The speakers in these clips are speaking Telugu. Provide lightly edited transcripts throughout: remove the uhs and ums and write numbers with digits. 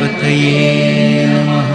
గణపతయే నమః.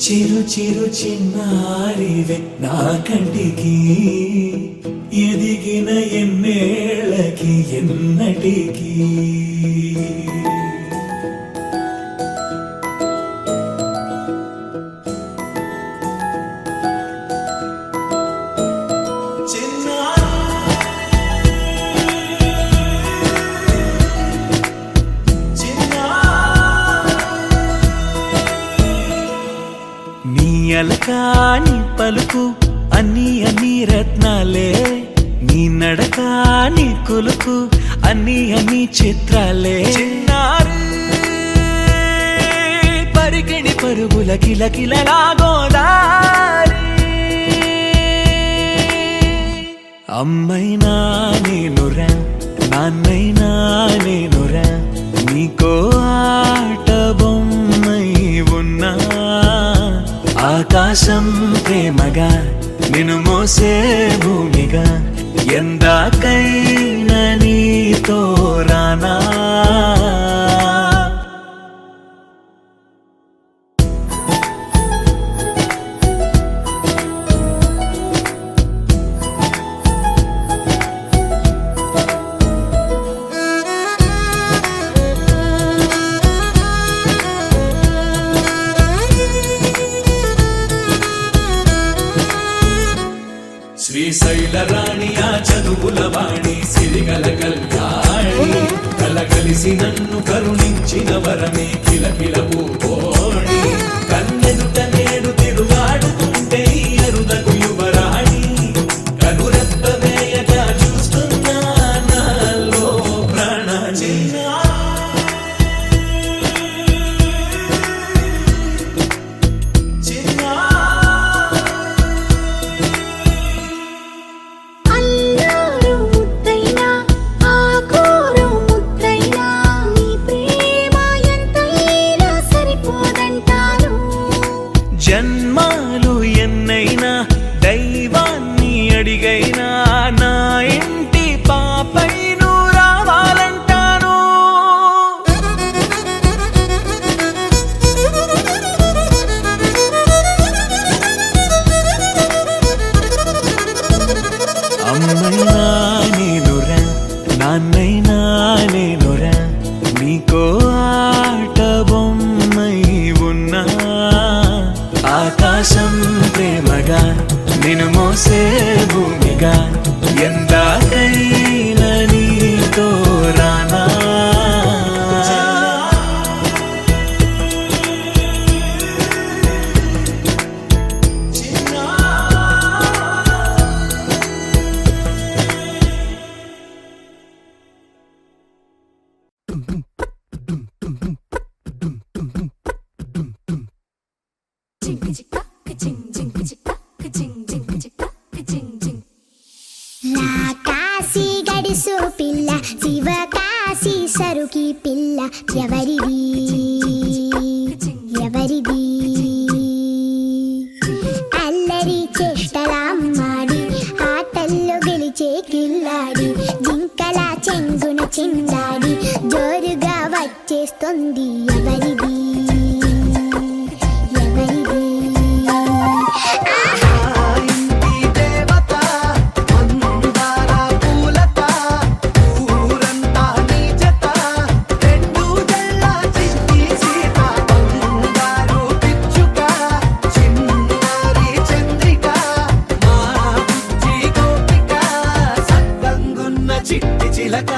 చిరు చిరు చిన్నారివే నా కంటికి ఎదిగిన ఎన్నేళ్ళకి ఎన్నటికి అలకాని పలుకు అన్ని అన్ని రత్నాలే నీ నడకాని కులుకు అన్ని అన్ని చిత్రాలే చిన్నారు పరికిణి పరుగుల కిలకిలలాగోదారి అమ్మైనా నేనురా నాన్నైనా నేనురా నీకో ఆట బొమ్మై ఉన్నా ఆకాశం ప్రేమగా నిన్ను మోసే భూమిగా ఎందాకైనా నీతో రానా కోకిల రాణి ఆ చదువుల వాణి సిరిగల కళ్యాణి కలగలిసి నన్ను కరుణించిన వరమే కిలకిల పూకోణి కన్నెదుట నేడు తిరుగాడుతుంటే ఈ అరుదకు యువరాణి కనురెప్ప వేయగా చూస్తున్నా నాలో ప్రాణ జన్మాలు ఎన్నైనా దైవాన్ని అడిగైనా నా ఇంటి పాపై నువ్వు రావాలంటాను అమ్మైనా నేనురా నాన్నైనా నేనురా నీకో ఆట బొమ్మై ఉన్నా ఆకాశం ప్రేమగా నిన్ను మోసే భూమిగా ఎందాకైనా నీతో రానా కాశీ గడిసు పిల్ల శివ కాశీ సరుకి పిల్ల ఎవరిది ఎవరిది అల్లరి చేష్టలామ్మాడి ఆటల్లో గెలిచే కిల్లాడి జింకల చెంగున చిందాడి జోరుగా వచ్చేస్తుంది ఎవరిది ఎవరిది చిట్టి చిలక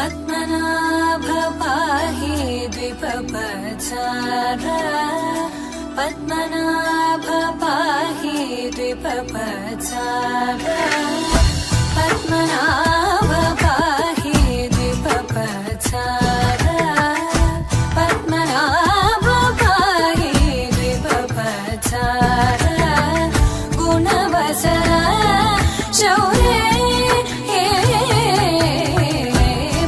पद्मनाभ पाहि द्विपपचार पद्मनाभ पाहि द्विपपचार पद्मनाभ पाहि द्विपपचार पद्मनाभ पाहि द्विपपचार गुणवसर शौर्ये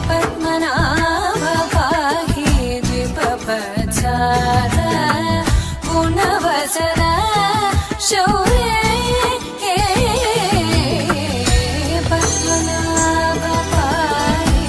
पद्मनाभ पाहि द्विपपचार गुणवसर शौर्ये पद्मनाभ पाहि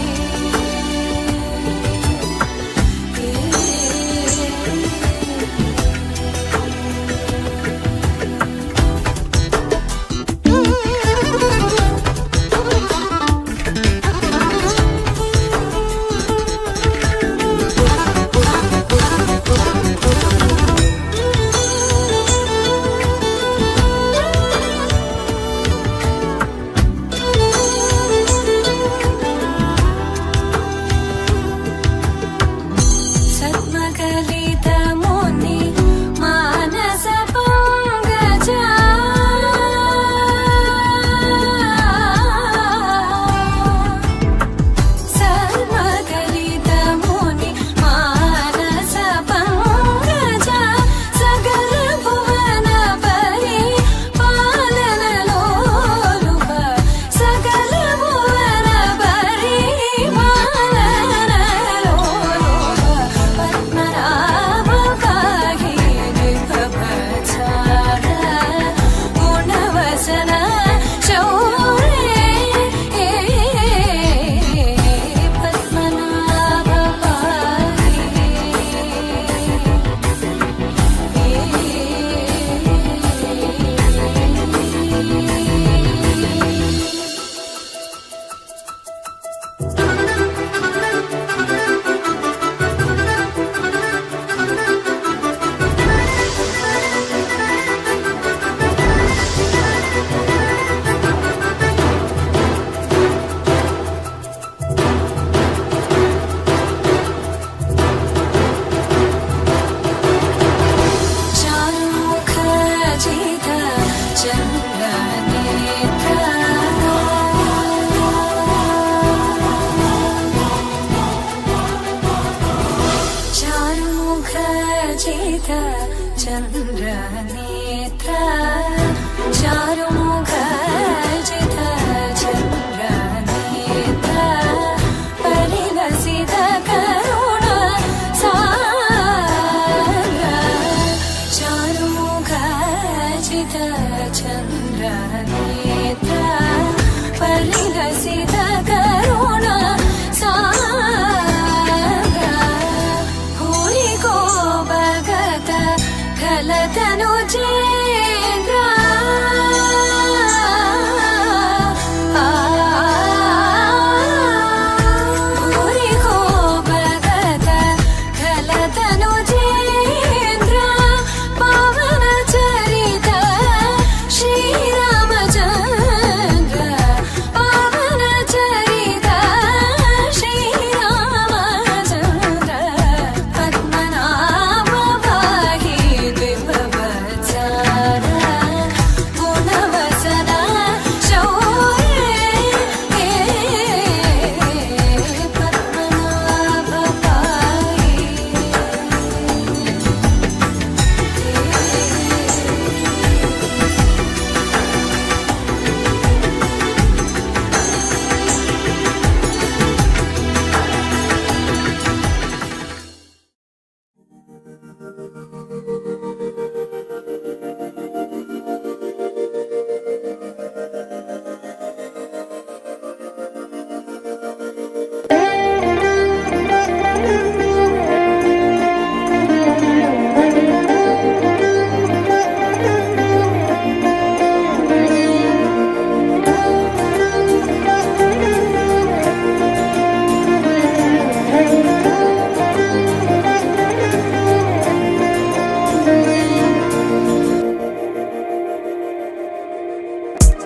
सद्मकलितमुनि मानस पंकजा सद्मकलितमुनि मानस पंकजा सकल भुवन परि पालन लोलुप सकल भुवन परि पालन लोलुप पद्मनाभ पाहि द्विपपचार गुणवसन शौर्ये पद्मनाभ चारुमुख जित चन्द्रनेत्र चारुमुख जित चन्द्रनेत्र चारुमुख जित चन्द्रनेत्र परिलसित करुण सागर चारुमुख जित चन्द्रनेत्र परिलसित करुण सागर भूरि को भगत खलतनु चेन्द्र भूरि को भगत खलतनु चेन्द्र पावन चरित श्रीरामचन्द्र पावन चरित श्रीरामचन्द्र पद्मनाभ पाहि द्विपपचार गुणवसन शौर्ये पद्मनाभ पाहि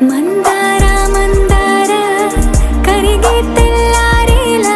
ಮಂದಾರ ಮಂದಾರ ಕರಿಗೆ ತೆಲ್ಲಾರಿಲ್ಲ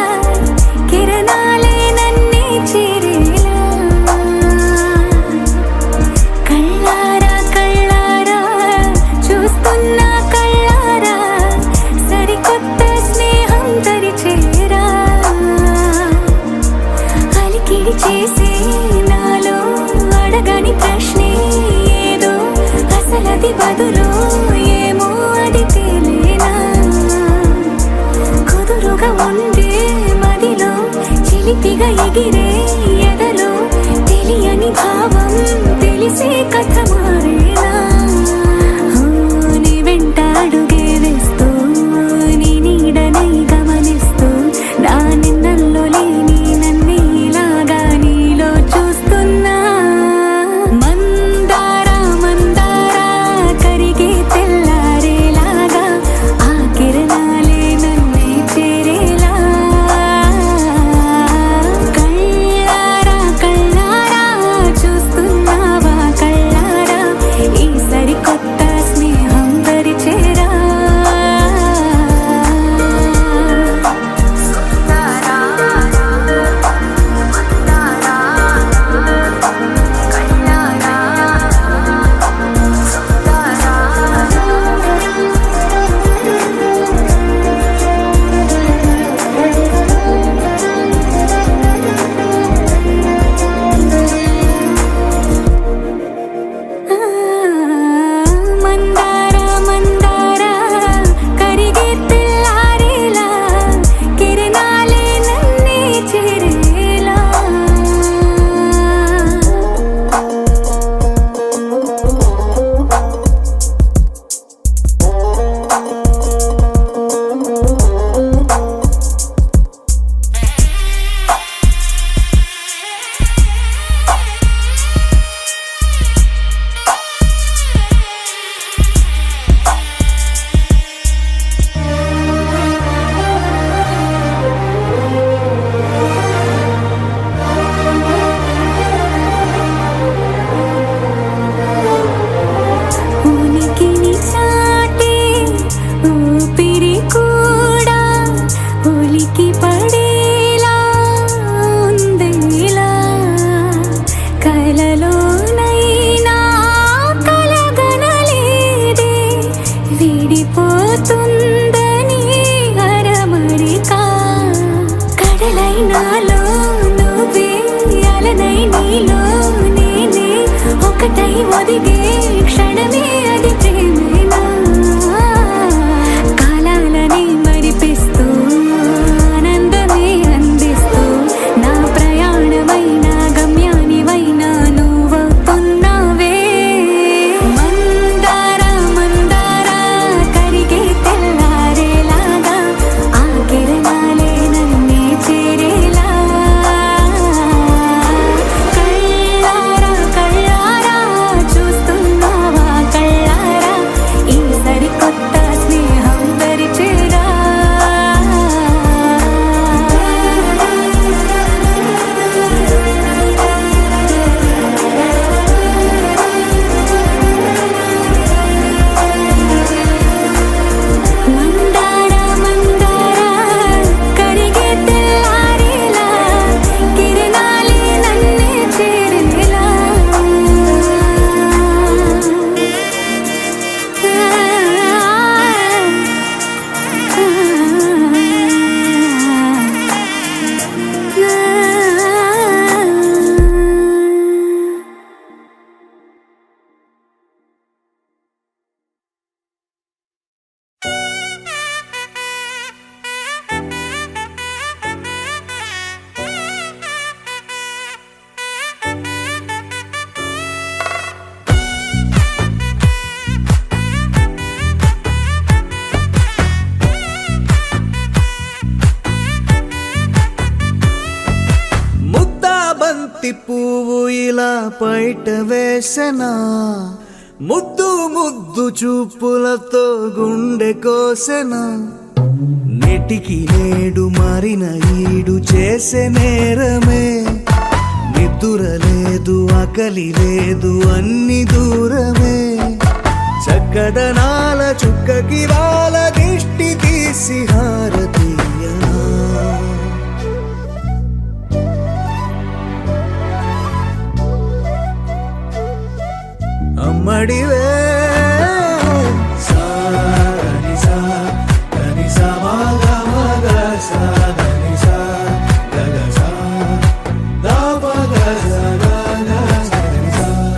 విడిపోతుందని అరమరిక కడలైనాలో నువ్వే అలనై నీలో నేనే ఒకటై ఒదిగే క్షణమే అది ప్రేమేనా కాలాలని మరిపిస్తూ ఆనందమే అందిస్తూ నా ప్రయాణమైన గమ్యానివైనా నువ్వవుతున్నావే మందార మందార కరిగే తెల్లారేలాగా ఆ కిరణాలే నన్నే చేరేలా కళ్ళారా కళ్ళారా చూస్తున్నావా కళ్ళారా ఈ సరికొత్త స్నేహం పరిచేరా మందార మందార కరిగే తెల్లారేలా కిరణాలే నన్నే చేరేలా ముద్దా బంతి పువ్వు ఇలా బయట వేసెనా ముద్దు ముద్దు చూపులతో గుండె కోసెనా నెటికి నేడు మారిన ఈడు చేసే నేరమే నిద్దుర లేదు ఆకలి లేదు అన్ని దూరమే చక్కదనాల చుక్కకి వాళ్ళ దిష్టి తీసి హారతీయనా అమ్మడివే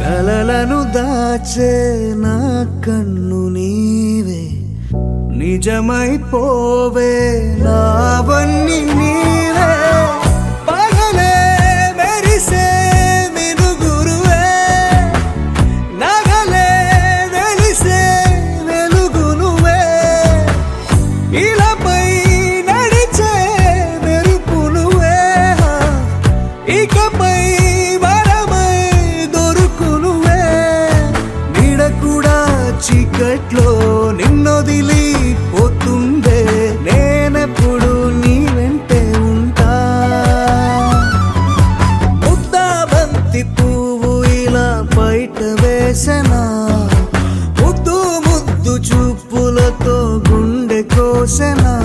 కలలను దాచే నా కన్ను నీవే నిజమైపోవే నావన్నీ నీవే పగలే మెరిసే మినుగురువే నగలే వెలిసే వెలుగు నువ్వే ఇలాపై నడిచే మెరుపు నువ్వే ఇకపై వరమై దొరుకు నువ్వే నీడ కూడా చీకట్లో నిన్నొదిలి పోతుందే నేనెప్పుడు నీ వెంటే ఉంటా ముద్దా బంతి పువ్వు ఇలా బయట వేసెనా ముద్దు ముద్దు చూపులతో గుండె కోసెనా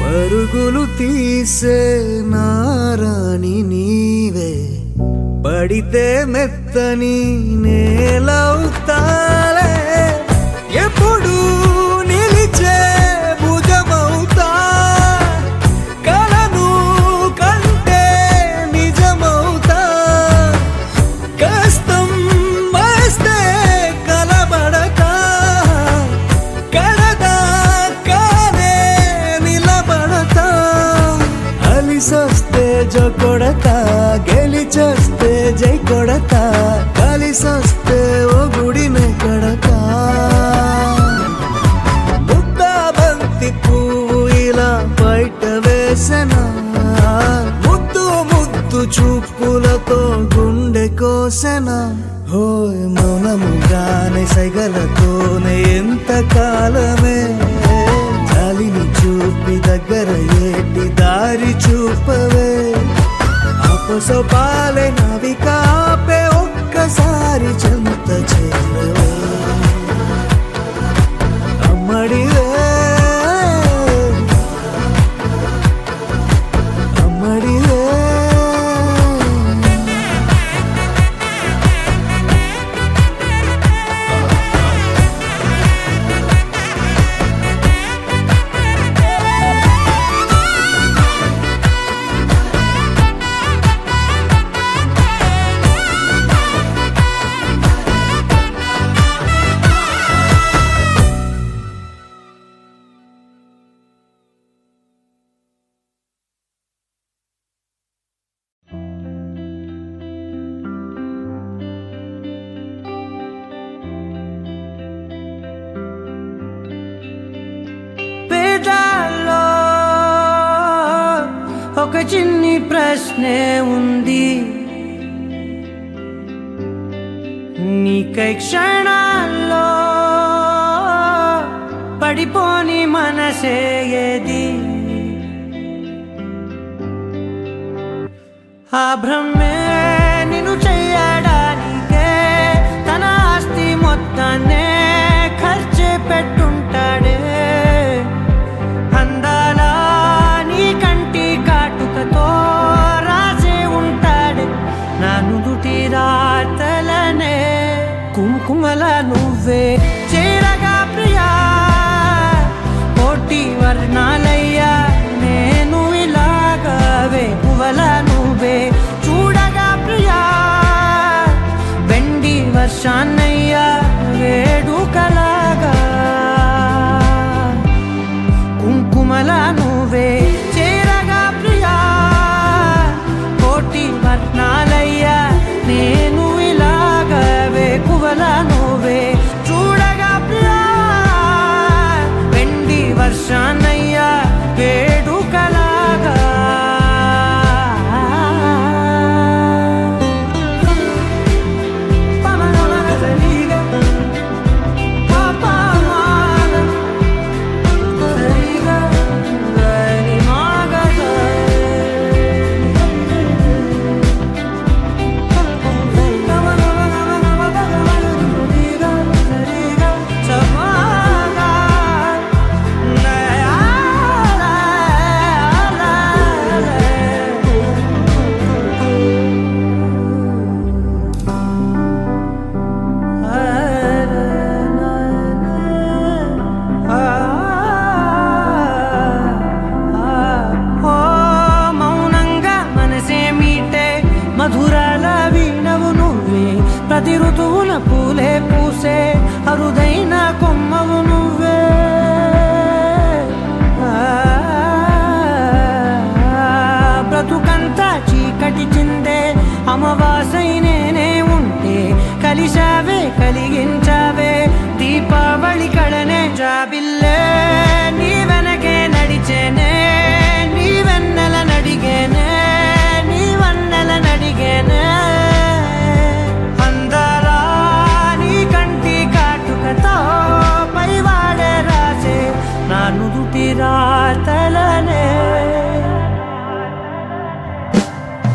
పరుగులు తీసే నారాణి నీవే పడితే మెత్తని నేలవుతాలే ఎప్పుడు నిలిచే భుజమవుతా కలను కంటే నిజమవుతా కష్టం వస్తే కలబడతా కడదాకానే నిలబడతా అలిసొస్తే జో కొడతా గెలిచొస్తే జై కొడతా కలిసొస్తే ఓ గుడినే కడతా ముద్దా బంతి పువ్వు ఇలా బయట వేసెనా ముద్దు ముద్దు చూపులతో గుండె కోసెనా హోయ్ మౌనముగానే సైగలతోనే ఎంత కాలమే జాలిని చూపి దగ్గర ఏటి దారి చూపవే ఆప సొసపాలే నావిక ఆపే ఒక్కసారి చెంత చేరవే అమ్మడివే అమ్మడివే పేదాల్లో ఒక చిన్ని ప్రశ్నే ఉంది నీకై క్షణాల్లో పడిపోని మనసే ఏది ఆ భ్రమే నిన్ను చెయ్యడానికే తన ఆస్తి మొత్తాన్నే ఖర్చు పెట్టుంటాడే అందాల నీ కంటి కాటుకతో రాసే ఉంటాడే నా నుదుటి రాతలనే కుంకుమల నువ్వే చేరగా ప్రియా కోటి వర్ణాలయ్యా నేను ఇలాగవే పువ్వల నువ్వే చూడగా ప్రియా వెండి వర్షాన్నయ్యా వేడుకలాగా కుంకుమల నువ్వే చేరగా ప్రియా కోటి వర్ణాలయ్యా నేను ఇలాగవే పువ్వల నువ్వే చూడగా ప్రియా వెండి వర్షాన్నయ్యా వేడుకలాగా మధురాల వీణవు నువ్వే ప్రతి ఋతువున పూలే పూసే అరుదైన కొమ్మవు నువ్వే బ్రతుకంతా చీకటి చిందే అమావాసై నేనే ఉంటే కలిశావే కలిగించావే దీపావళి కళనే జాబిల్లే నీ వెనకే నడిచేనే నీ వెన్నెల నడిగేనే నడిగేనే అందరా నీ కంటి కాటుకతో పైవాడే రాసే నా నుదుటి రాతలనే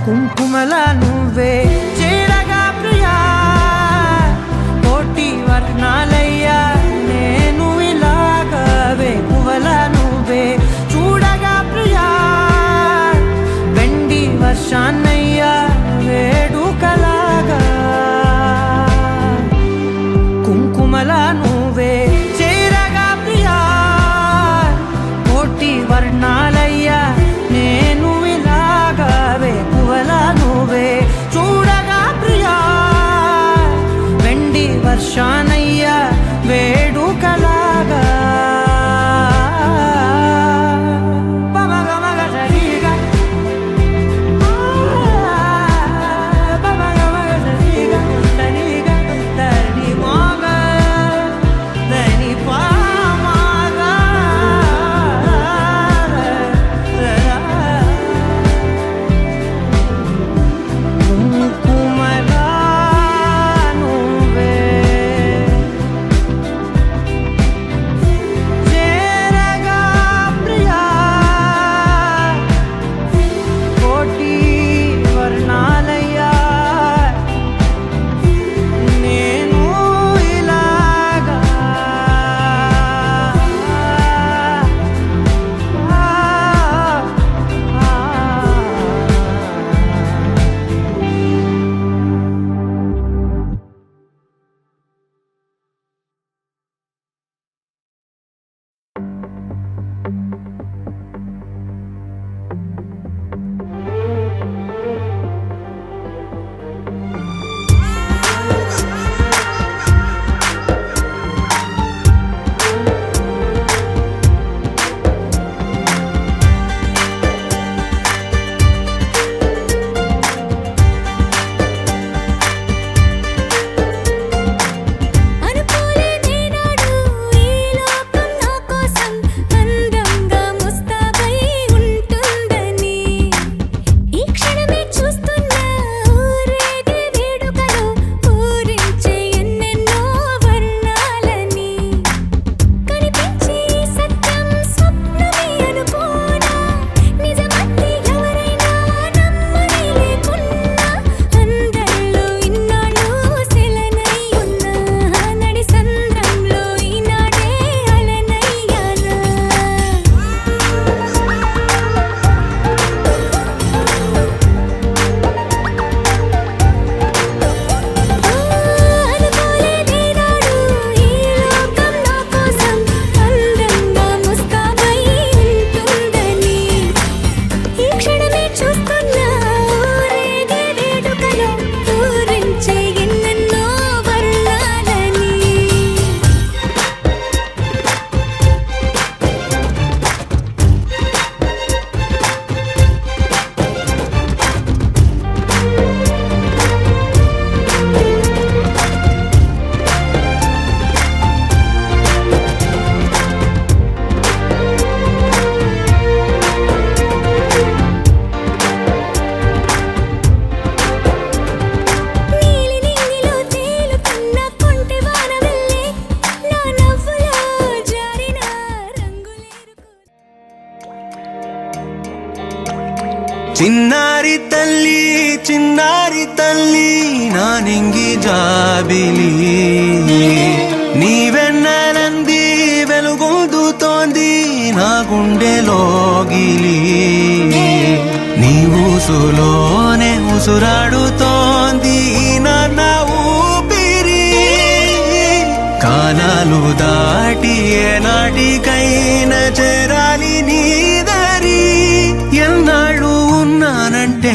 కుంకుమల నువ్వే చేరగా ప్రియా కోటి వర్ణాలయ్యా నేను ఇలాగవే పువ్వల నువ్వే చూడగా ప్రియా వెండి వర్షాన్నయ్యా వేడుకలాగా కుంకుమల నువ్వే చేరగా ప్రియా కోటి వర్ణాలయ్యా నేను ఇలాగవే పువ్వల నువ్వే చూడగా చిన్నారి తల్లి చిన్నారి తల్లి నా నింగి జాబిలి నీవెన్నెలంది వెలుగొందుతోంది నా గుండెలోగిలి నీ ఊసులోనే ఉసురాడుతోంది నా ఊపిరి కాలాలు దాటి ఏనాటికైనా చేరాలి నీ దరి ఎన్నాళ్ళు ఉన్నానంటూ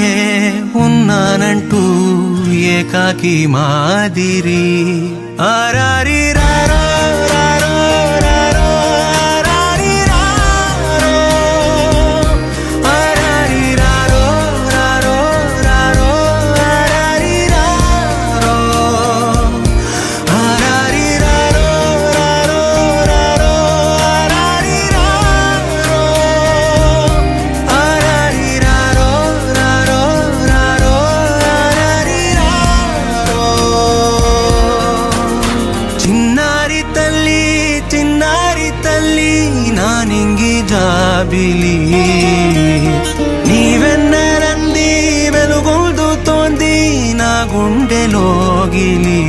ఏకాకి మాదిరి ఆరారి రారో రారో రారో ఆరారి రారో ఆరారి రారో రారో రారో ఆరారి రారో ఆరారి రారో రారో రారో ఆరారి రారో ఆరారి రారో రారో రారో ఆరారి రారో చిన్నారి తల్లి నా నింగి జాబిలి నీవెన్నెలంది వెలుగొందుతోంది నా గుండెలోగిలి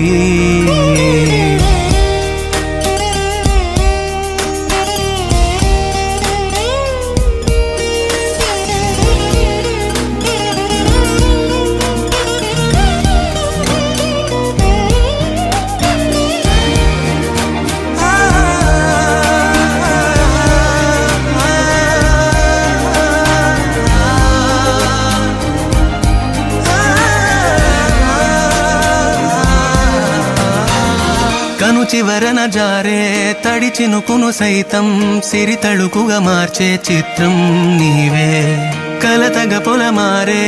కను చివరన జారే తడి చినుకును సైతం సిరి తళుకుగా మార్చే చిత్రం నీవే కలతగ పొలమారే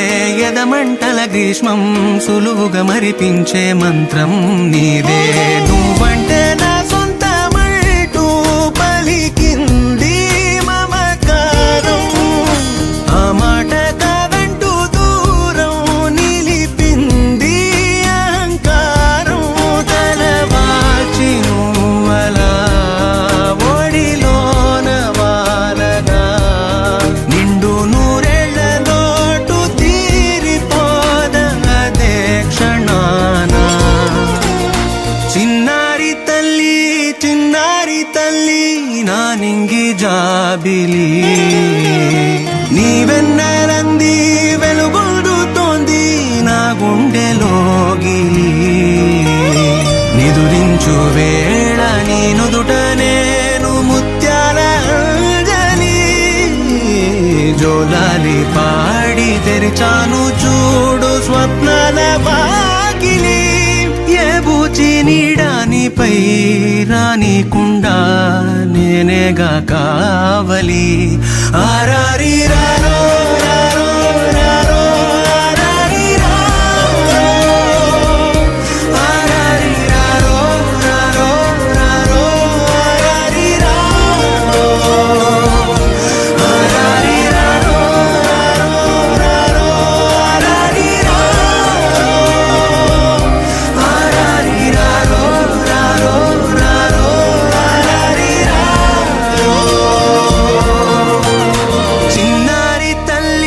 ఎదమంటల గ్రీష్మం సులువుగా మరిపించే మంత్రం నీదే నువ్వంటే నా సొంతమంటూ పలికింది మమకారం ఆ మాట కాదంటూ దూరం నిలిపింది అహంకారం తలవాల్చి నువ్వలా ఒడిలోన వాలగా నిండు నూరేళ్ల లోటు తీరిపోదదే క్షణాన చిన్నారి తల్లి నా నింగి జాబిలి నీవెన్నెలంది వెలుగొందుతోంది నా గుండెలోగిలి నిదురించు వేళ నీ నుదుట నేను ముత్యాల అంజలి జోలాలి పాడి తెరిచాను చూడు స్వప్నాల వాకిలి ఏ బూచి నీడానిపై రానికుండా నేనేగా కావలి ఆరారి రారో రారో రారో ఆరారి రారో ఆరారి రారో రారో రారో ఆరారి రారో ఆరారి రారో రారో రారో ఆరారి రారో ఆరారి రారో రారో రారో ఆరారి రారో చిన్నారి తల్లి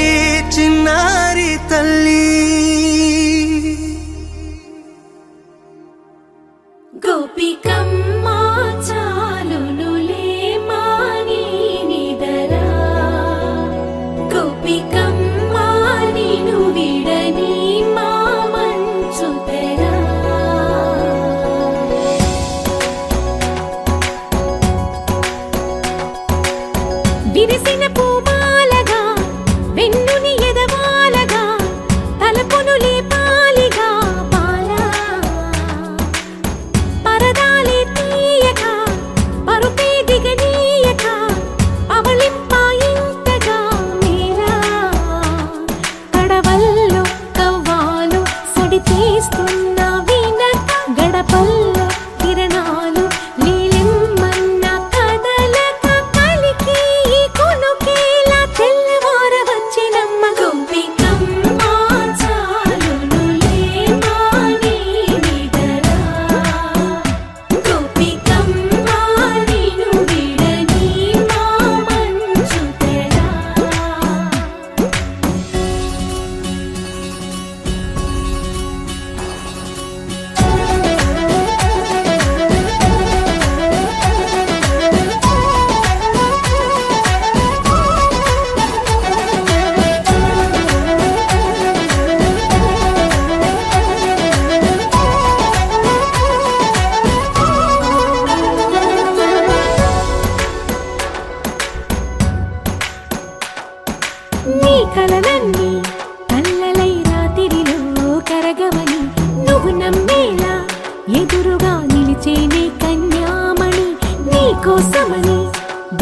ఎదురుగా నిలిచేనే కన్యామణి నీకోసమని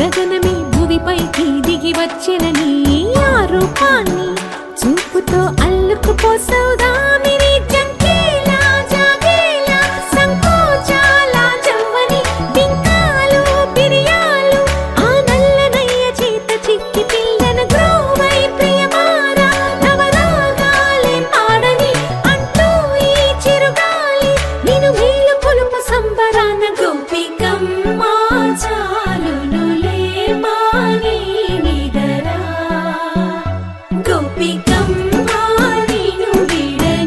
గగనమే భువిపైకి దిగి వచ్చినని ఆ రూపాన్ని చూపుతో అల్లుకుపోసౌదామిని జంకేలా జాగేలా సంకోచాల జవ్వని బింకాలు బిరియాలు ఆ నల్లనయ్య చేత చిక్కి పిల్లన గ్రోవై ప్రియమారా నవరాగాలే పాడని అంటూ ఈ చిరుగాలి నిన్ను మేలు కొలుపు సంబరాన గోపికమ్మ చాలునులే మాని నిదరా గోపికమ్మ నిన్ను విడని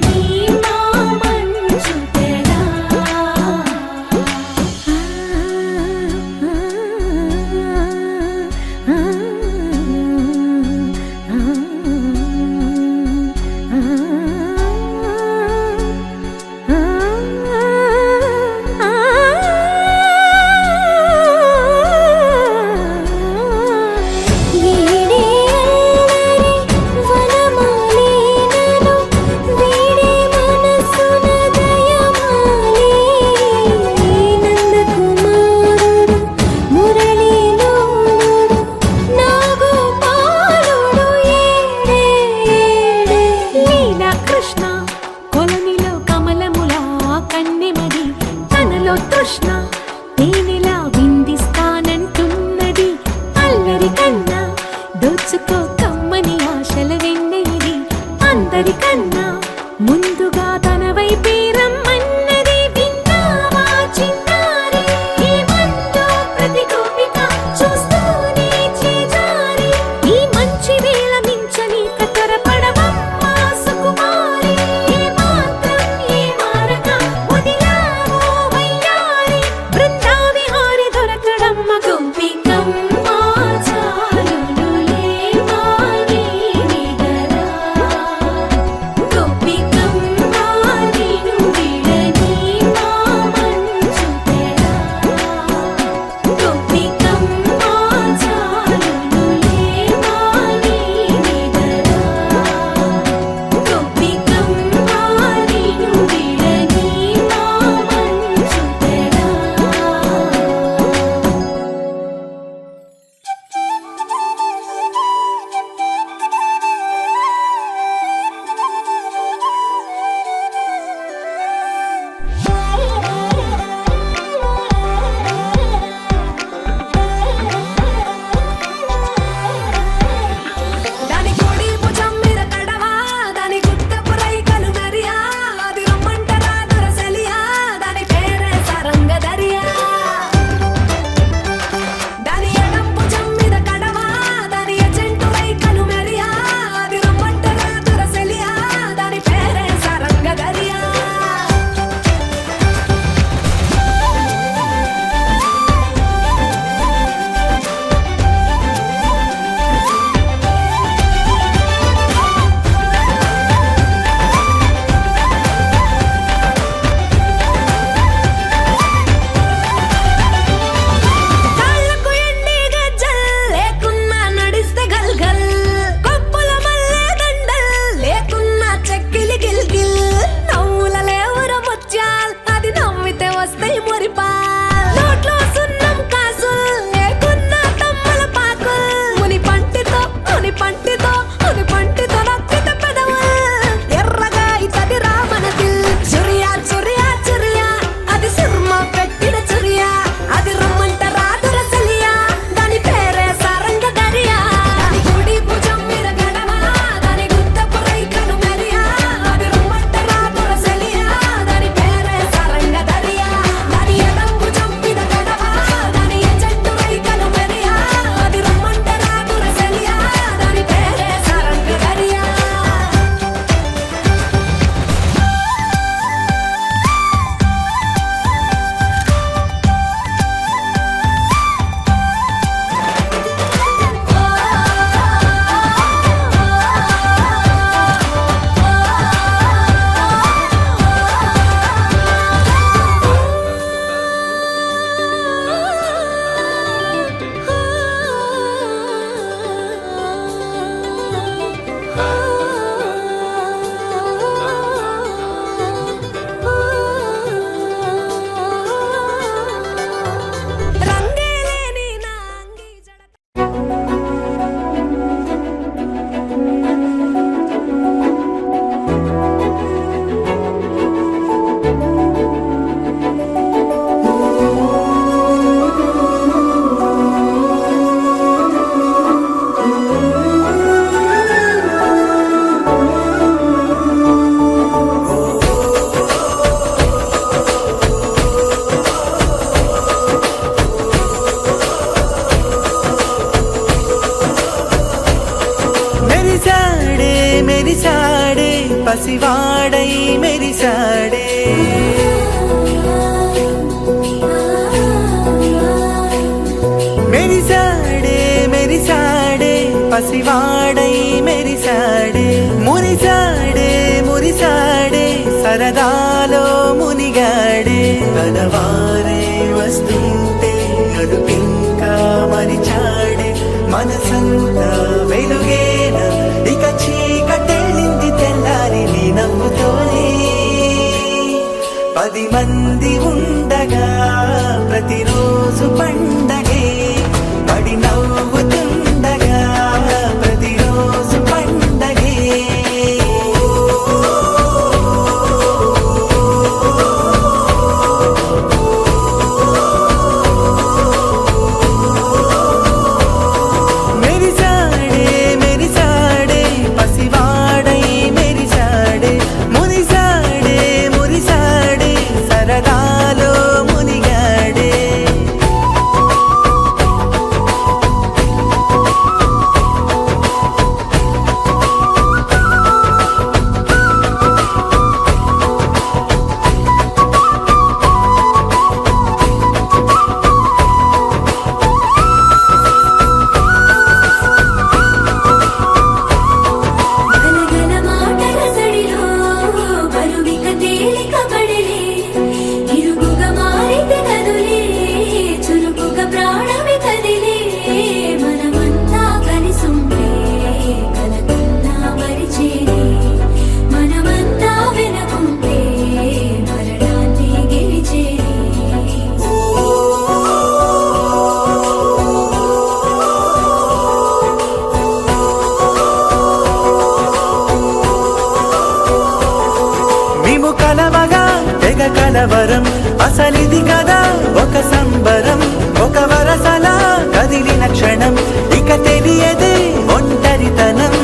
మెరిసాడే మెరిసాడే మెరిసాడే పసివాడై మెరిసాడే మురిసాడే మురిసాడే సరదాలో మునిగాడే తనవారే వస్తుంటే అదుపింకా మరిచాడే మనసంతా వెలుగేన ఇక చీకటెళ్ళింది తెల్లారి నీ నవ్వుతోనే 10 మంది ఉండగా ప్రతిరోజు పండగే పడి నవ్వుతుండగా ప్రతిరోజు పండగే మెరిసాడే మెరిసాడే పసివాడై మెరిసాడే మురిసాడే మురిసాడే సరదాలో మునిగాడే గలగల మాటల సడిలో బరువిక తేలిక పడలే ఇరుగుగా మారితే కదులే చురుకుగా ప్రాణమి కదిలే మనమంతా కలిసుంటే కలకన్నా మరిచేనే మనమంతా వెనకుంటే మరణాన్ని గెలిచేనే మేము కలవగా తెగ కలవరం అసలిది కదా ఒక సంబరం ఒక వరసలా కదిలిన క్షణం ఇక తెలియదే ఒంటరితనం